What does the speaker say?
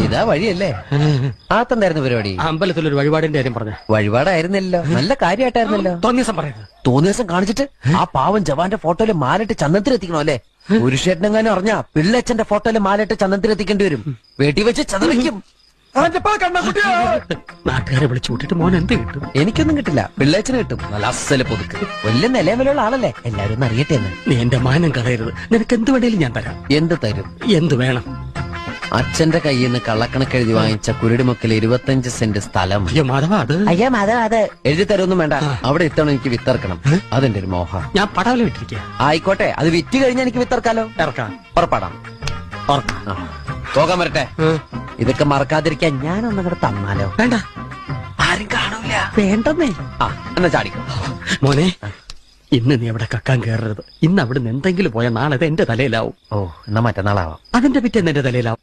ഇതാ വഴിയല്ലേ? ആത്തെന്തായിരുന്നു പരിപാടി? അമ്പലത്തിലൊരു വഴിപാടിന്റെ കാര്യം പറഞ്ഞ. വഴിപാടായിരുന്നല്ലോ, നല്ല കാര്യമായിട്ടായിരുന്നല്ലോ. തോന്നിയ ദിവസം പറയരുത്. തോന്നിയ ദിവസം കാണിച്ചിട്ട് ആ പാവം ജവാന്റെ ഫോട്ടോയില് മാലിട്ട് ചന്ദനത്തിലെത്തിക്കണോ അല്ലേ? പുരുഷേട്ടനെങ്ങാനും അറിഞ്ഞാ പിള്ളേച്ചന്റെ ഫോട്ടോയില് മാലിട്ട് ചന്ദനത്തിലെത്തിക്കേണ്ടി വരും. വീട്ടിൽ വെച്ച് ചതവയ്ക്കും. നാട്ടുകാരെ വിളിച്ചു കൂട്ടിട്ട് മോൻ എന്ത് കിട്ടും? എനിക്കൊന്നും കിട്ടില്ല, പിള്ളേച്ചന് കിട്ടും. നല്ല അസല് പൊതുക്ക്, വലിയ നിലവിലുള്ള ആളല്ലേ, എല്ലാരും ഒന്ന് അറിയട്ടെ എന്ന്. നീ എന്റെ മാനം കളയരുത്. നിനക്ക് എന്ത് വേണേലും ഞാൻ തരാം. എന്ത് തരും? എന്ത് വേണം? അച്ഛന്റെ കയ്യിൽ നിന്ന് കള്ളക്കണക്കെഴുതി വാങ്ങിച്ച കുരുടിമുക്കിൽ 25 സെന്റ് സ്ഥലം. അയ്യോ മാധവ, അത് അയ്യാ അത് എഴുതി തരൊന്നും വേണ്ട. അവിടെ ഇത്തവണ എനിക്ക് വിത്തറക്കണം, അതെന്റെ ഒരു മോഹം. ഞാൻ പടവല വിട്ടിരിക്കുക. ആയിക്കോട്ടെ, അത് വിറ്റ് കഴിഞ്ഞാൽ എനിക്ക് വിത്തറക്കാലോ. ഇറക്കാം. ഉറപ്പാടാം. പോകാൻ വരട്ടെ. ഇതൊക്കെ മറക്കാതിരിക്കാൻ ഞാനൊന്നും കൂടെ തന്നാലോ? വേണ്ട, ആരും കാണൂല. വേണ്ടെന്നേ. എന്നാ ചാടിക്കോ മോനെ. ഇന്ന് നീ അവിടെ കക്കാൻ കയറരുത്. ഇന്ന് അവിടുന്ന് എന്തെങ്കിലും പോയാൽ നാളെ എന്റെ തലയിലാവും. ഓ, എന്നാ മറ്റന്നാളാവാം. അതിന്റെ പിറ്റേന്ന് എന്റെ തലയിലാവും.